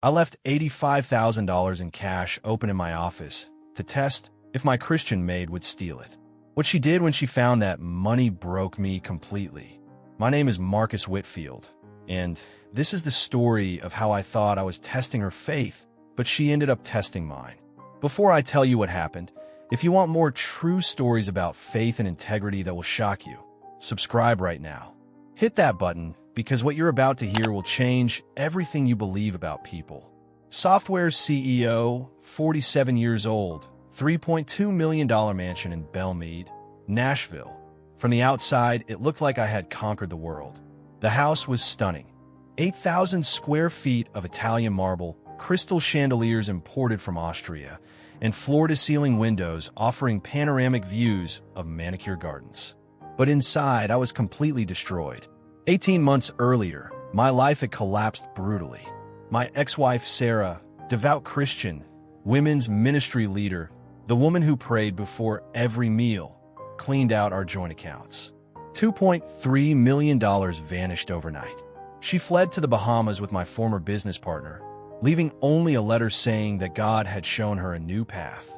I left $85,000 in cash open in my office to test if my Christian maid would steal it. What she did when she found that money broke me completely. My name is Marcus Whitfield, and this is the story of how I thought I was testing her faith, but she ended up testing mine. Before I tell you what happened, if you want more true stories about faith and integrity that will shock you, subscribe right now. Hit that button because what you're about to hear will change everything you believe about people. Software CEO, 47 years old, $3.2 million mansion in Maid, Nashville. From the outside, it looked like I had conquered the world. The house was stunning. 8,000 square feet of Italian marble, crystal chandeliers imported from Austria, and floor-to-ceiling windows offering panoramic views of manicured gardens. But inside, I was completely destroyed. 18 months earlier, my life had collapsed brutally. My ex-wife, Sarah, devout Christian, women's ministry leader, the woman who prayed before every meal, cleaned out our joint accounts. $2.3 million vanished overnight. She fled to the Bahamas with my former business partner, leaving only a letter saying that God had shown her a new path.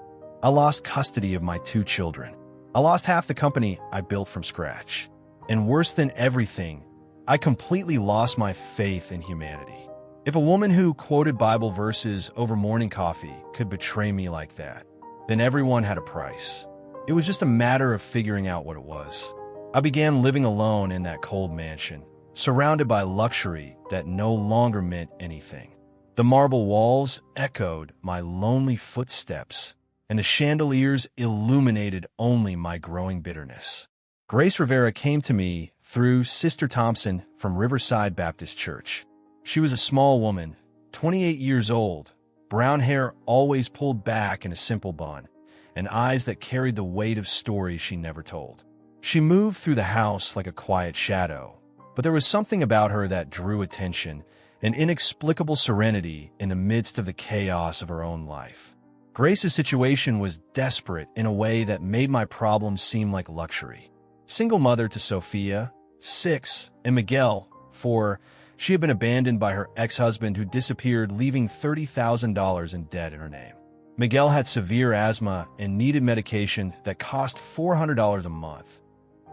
I lost custody of my 2 children. I lost half the company I built from scratch. And worse than everything, I completely lost my faith in humanity. If a woman who quoted Bible verses over morning coffee could betray me like that, then everyone had a price. It was just a matter of figuring out what it was. I began living alone in that cold mansion, surrounded by luxury that no longer meant anything. The marble walls echoed my lonely footsteps, and the chandeliers illuminated only my growing bitterness. Grace Rivera came to me through Sister Thompson from Riverside Baptist Church. She was a small woman, 28 years old, brown hair always pulled back in a simple bun, and eyes that carried the weight of stories she never told. She moved through the house like a quiet shadow, but there was something about her that drew attention, an inexplicable serenity in the midst of the chaos of her own life. Grace's situation was desperate in a way that made my problems seem like luxury. Single mother to Sophia, 6, and Miguel, 4, she had been abandoned by her ex-husband who disappeared, leaving $30,000 in debt in her name. Miguel had severe asthma and needed medication that cost $400 a month,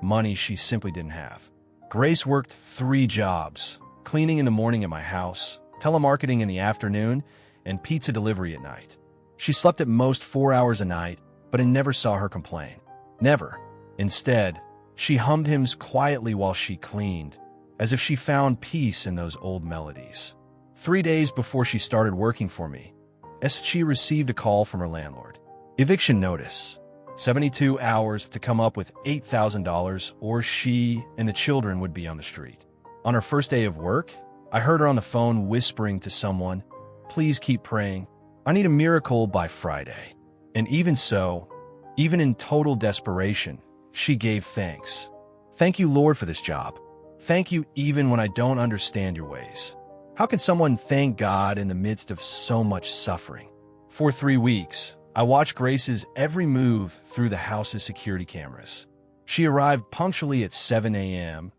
money she simply didn't have. Grace worked 3 jobs, cleaning in the morning at my house, telemarketing in the afternoon, and pizza delivery at night. She slept at most 4 hours a night, but I never saw her complain. Never. Instead, she hummed hymns quietly while she cleaned, as if she found peace in those old melodies. 3 days before she started working for me, she received a call from her landlord. Eviction notice. 72 hours to come up with $8,000 or she and the children would be on the street. On her first day of work, I heard her on the phone whispering to someone, "Please keep praying. I need a miracle by Friday." And even so, even in total desperation, she gave thanks. "Thank you, Lord, for this job. Thank you even when I don't understand your ways." How can someone thank God in the midst of so much suffering? For 3 weeks, I watched Grace's every move through the house's security cameras. She arrived punctually at 7 a.m.,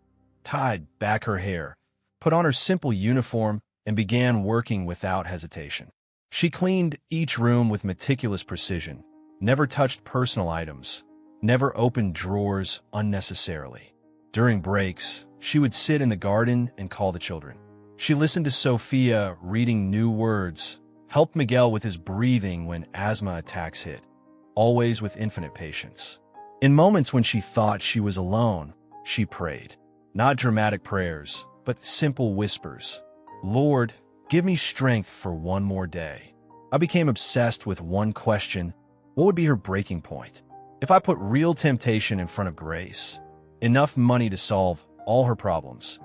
tied back her hair, put on her simple uniform, and began working without hesitation. She cleaned each room with meticulous precision, never touched personal items, never opened drawers unnecessarily. During breaks, she would sit in the garden and call the children. She listened to Sophia reading new words, helped Miguel with his breathing when asthma attacks hit, always with infinite patience. In moments when she thought she was alone, she prayed. Not dramatic prayers, but simple whispers. "Lord, give me strength for one more day." I became obsessed with one question: what would be her breaking point? If I put real temptation in front of Grace, enough money to solve all her problems,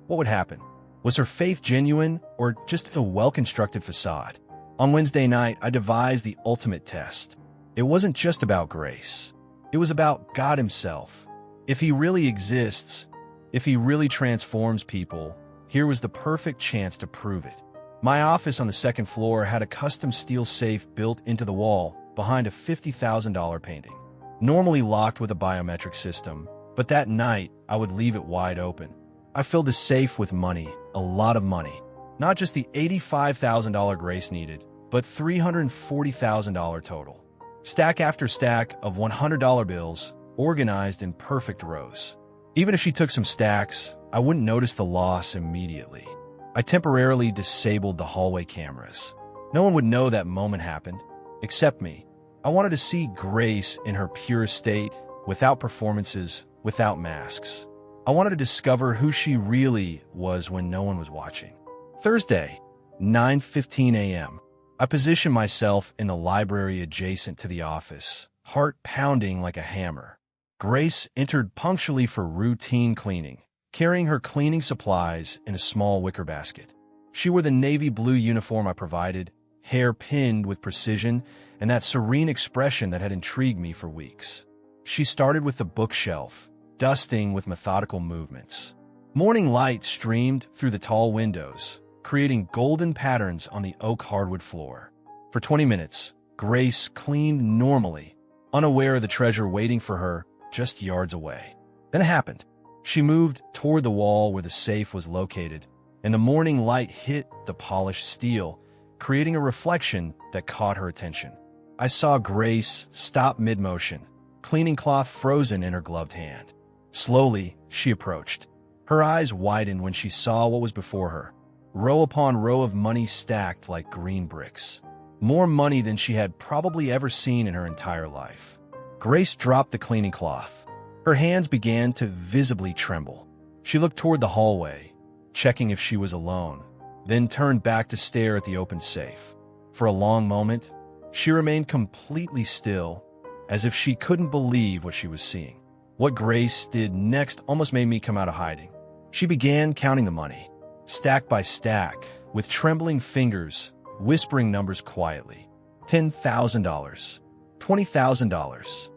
what would happen? Was her faith genuine or just a well-constructed facade? On Wednesday night, I devised the ultimate test. It wasn't just about Grace. It was about God himself. If he really exists, if he really transforms people, here was the perfect chance to prove it. My office on the 2nd floor had a custom steel safe built into the wall behind a $50,000 painting. Normally locked with a biometric system, but that night I would leave it wide open. I filled the safe with money, a lot of money. Not just the $85,000 Grace needed, but $340,000 total. Stack after stack of $100 bills, organized in perfect rows. Even if she took some stacks, I wouldn't notice the loss immediately. I temporarily disabled the hallway cameras. No one would know that moment happened, except me. I wanted to see Grace in her pure state, without performances, without masks. I wanted to discover who she really was when no one was watching. Thursday, 9:15 a.m. I positioned myself in the library adjacent to the office, heart pounding like a hammer. Grace entered punctually for routine cleaning, carrying her cleaning supplies in a small wicker basket. She wore the navy blue uniform I provided, hair pinned with precision, and that serene expression that had intrigued me for weeks. She started with the bookshelf, dusting with methodical movements. Morning light streamed through the tall windows, creating golden patterns on the oak hardwood floor. For 20 minutes, Grace cleaned normally, unaware of the treasure waiting for her just yards away. Then it happened. She moved toward the wall where the safe was located, and the morning light hit the polished steel, creating a reflection that caught her attention. I saw Grace stop mid-motion, cleaning cloth frozen in her gloved hand. Slowly, she approached. Her eyes widened when she saw what was before her. Row upon row of money stacked like green bricks. More money than she had probably ever seen in her entire life. Grace dropped the cleaning cloth. Her hands began to visibly tremble. She looked toward the hallway, checking if she was alone, then turned back to stare at the open safe. For a long moment, she remained completely still, as if she couldn't believe what she was seeing. What Grace did next almost made me come out of hiding. She began counting the money, stack by stack, with trembling fingers, whispering numbers quietly. $10,000, $20,000,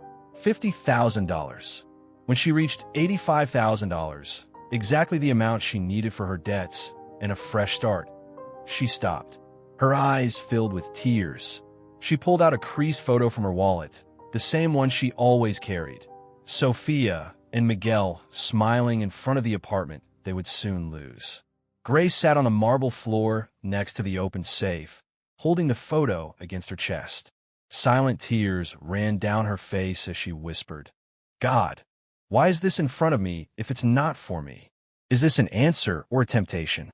$50,000. When she reached $85,000, exactly the amount she needed for her debts and a fresh start, she stopped. Her eyes filled with tears. She pulled out a creased photo from her wallet, the same one she always carried. Sophia and Miguel smiling in front of the apartment they would soon lose. Grace sat on the marble floor next to the open safe, holding the photo against her chest. Silent tears ran down her face as she whispered, "God, why is this in front of me if it's not for me? Is this an answer or a temptation?"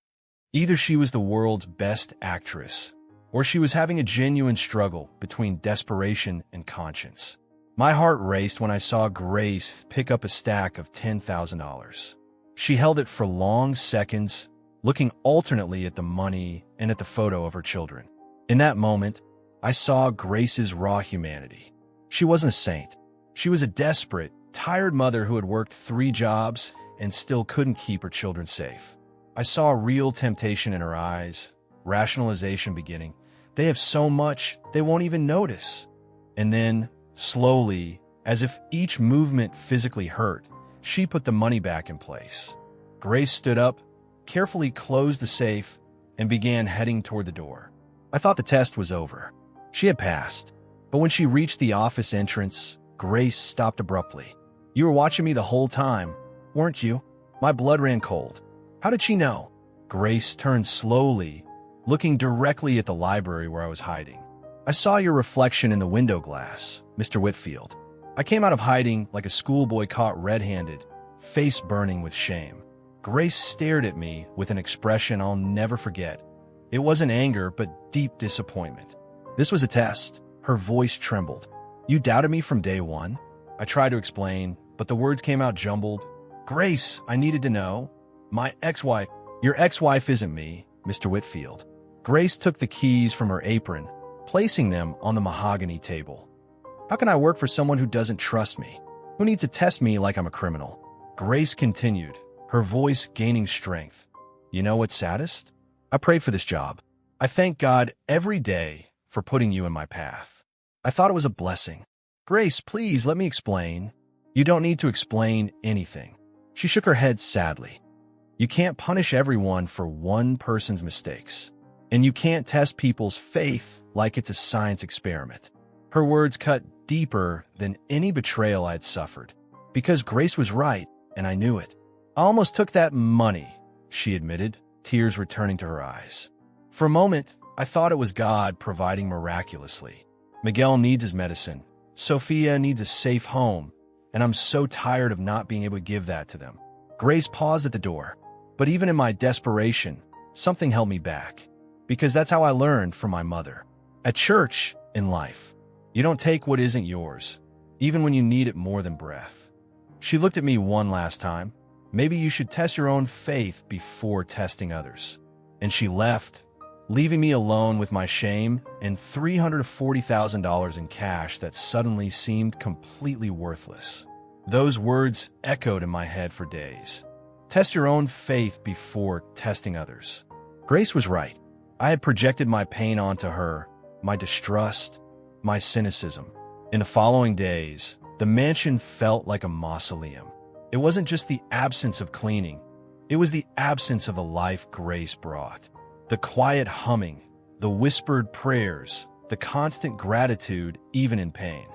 Either she was the world's best actress, or she was having a genuine struggle between desperation and conscience. My heart raced when I saw Grace pick up a stack of $10,000. She held it for long seconds, looking alternately at the money and at the photo of her children. In that moment, I saw Grace's raw humanity. She wasn't a saint. She was a desperate, tired mother who had worked 3 jobs and still couldn't keep her children safe. I saw real temptation in her eyes, rationalization beginning. They have so much, they won't even notice. And then, slowly, as if each movement physically hurt, she put the money back in place. Grace stood up, carefully closed the safe, and began heading toward the door. I thought the test was over. She had passed. But when she reached the office entrance, Grace stopped abruptly. "You were watching me the whole time, weren't you?" My blood ran cold. How did she know? Grace turned slowly, looking directly at the library where I was hiding. "I saw your reflection in the window glass, Mr. Whitfield. I came out of hiding like a schoolboy caught red-handed, face burning with shame." Grace stared at me with an expression I'll never forget. It wasn't anger, but deep disappointment. This was a test. Her voice trembled. "You doubted me from day one?" I tried to explain, but the words came out jumbled. "Grace, I needed to know. My ex-wife—" "Your ex-wife isn't me, Mr. Whitfield." Grace took the keys from her apron, placing them on the mahogany table. "How can I work for someone who doesn't trust me? Who needs to test me like I'm a criminal?" Grace continued, her voice gaining strength. "You know what's saddest? I prayed for this job. I thank God every day for putting you in my path. I thought it was a blessing." "Grace, please let me explain." "You don't need to explain anything." She shook her head sadly. "You can't punish everyone for one person's mistakes. And you can't test people's faith like it's a science experiment." Her words cut deeper than any betrayal I'd suffered. Because Grace was right, and I knew it. "I almost took that money," she admitted, tears returning to her eyes. For a moment, I thought it was God providing miraculously. Miguel needs his medicine. Sophia needs a safe home, and I'm so tired of not being able to give that to them. Grace paused at the door, but even in my desperation, something held me back, because that's how I learned from my mother. At church, in life, you don't take what isn't yours, even when you need it more than breath. She looked at me one last time. Maybe you should test your own faith before testing others. And she left, leaving me alone with my shame and $340,000 in cash that suddenly seemed completely worthless. Those words echoed in my head for days. Test your own faith before testing others. Grace was right. I had projected my pain onto her, my distrust, my cynicism. In the following days, the mansion felt like a mausoleum. It wasn't just the absence of cleaning. It was the absence of the life Grace brought. The quiet humming, the whispered prayers, the constant gratitude even in pain.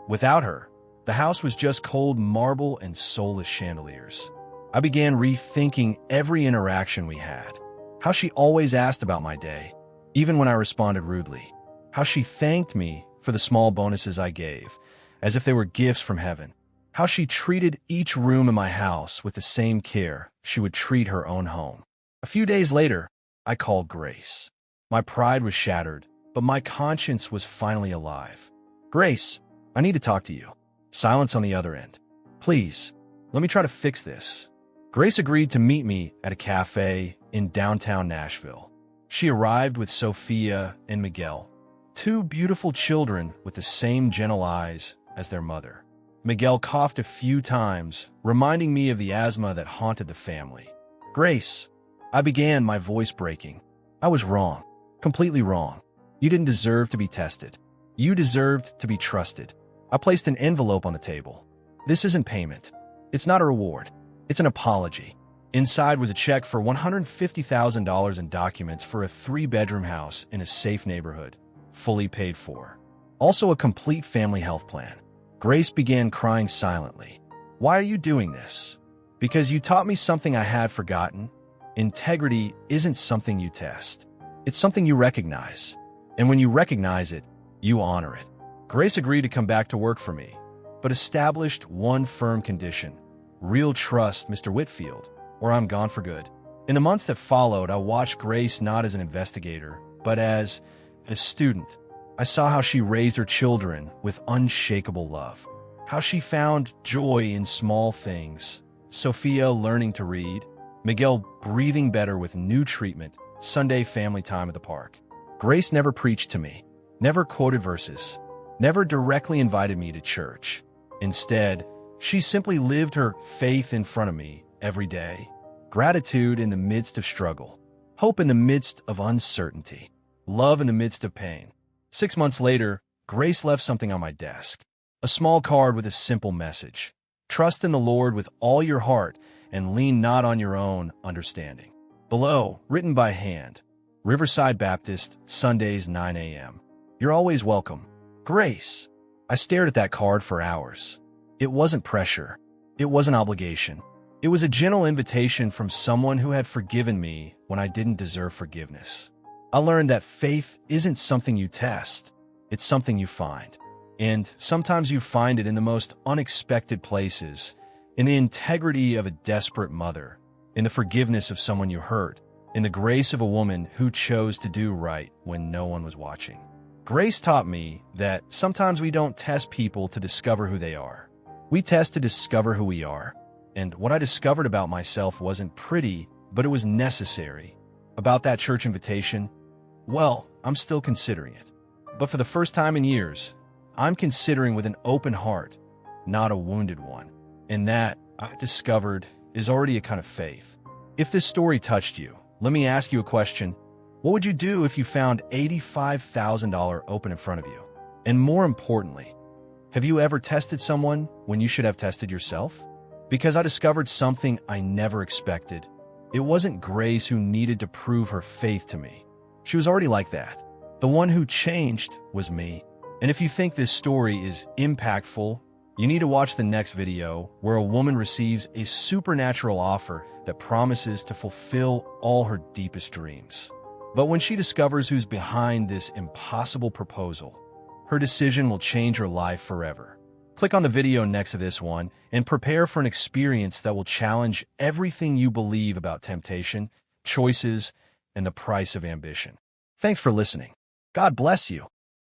Without her, the house was just cold marble and soulless chandeliers. I began rethinking every interaction we had. How she always asked about my day, even when I responded rudely. How she thanked me for the small bonuses I gave, as if they were gifts from heaven. How she treated each room in my house with the same care she would treat her own home. A few days later, I called Grace. My pride was shattered, but my conscience was finally alive. Grace, I need to talk to you. Silence on the other end. Please, let me try to fix this. Grace agreed to meet me at a cafe in downtown Nashville. She arrived with Sophia and Miguel, two beautiful children with the same gentle eyes as their mother. Miguel coughed a few times, reminding me of the asthma that haunted the family. Grace, I began, my voice breaking. I was wrong, completely wrong. You didn't deserve to be tested. You deserved to be trusted. I placed an envelope on the table. This isn't payment. It's not a reward. It's an apology. Inside was a check for $150,000 in documents for a 3-bedroom house in a safe neighborhood, fully paid for. Also a complete family health plan. Grace began crying silently. Why are you doing this? Because you taught me something I had forgotten. Integrity isn't something you test. It's something you recognize. And when you recognize it, you honor it. Grace agreed to come back to work for me, but established one firm condition. Real trust, Mr. Whitfield, or I'm gone for good. In the months that followed, I watched Grace not as an investigator, but as a student. I saw how she raised her children with unshakable love, how she found joy in small things. Sophia learning to read, Miguel breathing better with new treatment, Sunday family time at the park. Grace never preached to me, never quoted verses, never directly invited me to church. Instead, she simply lived her faith in front of me every day. Gratitude in the midst of struggle, hope in the midst of uncertainty, love in the midst of pain. 6 months later, Grace left something on my desk. A small card with a simple message. Trust in the Lord with all your heart and lean not on your own understanding. Below, written by hand, Riverside Baptist, Sundays 9 a.m. You're always welcome. Grace. I stared at that card for hours. It wasn't pressure. It wasn't obligation. It was a gentle invitation from someone who had forgiven me when I didn't deserve forgiveness. I learned that faith isn't something you test. It's something you find. And sometimes you find it in the most unexpected places, in the integrity of a desperate mother, in the forgiveness of someone you hurt, in the grace of a woman who chose to do right when no one was watching. Grace taught me that sometimes we don't test people to discover who they are. We test to discover who we are. And what I discovered about myself wasn't pretty, but it was necessary. About that church invitation, well, I'm still considering it. But for the first time in years, I'm considering with an open heart, not a wounded one. And that, I've discovered, is already a kind of faith. If this story touched you, let me ask you a question. What would you do if you found $85,000 open in front of you? And more importantly, have you ever tested someone when you should have tested yourself? Because I discovered something I never expected. It wasn't Grace who needed to prove her faith to me. She was already like that. The one who changed was me. And if you think this story is impactful, You need to watch the next video where a woman receives a supernatural offer that promises to fulfill all her deepest dreams. But when she discovers who's behind this impossible proposal, her decision will change her life forever. Click on the video next to this one and prepare for an experience that will challenge everything you believe about temptation, choices, and the price of ambition. Thanks for listening. God bless you.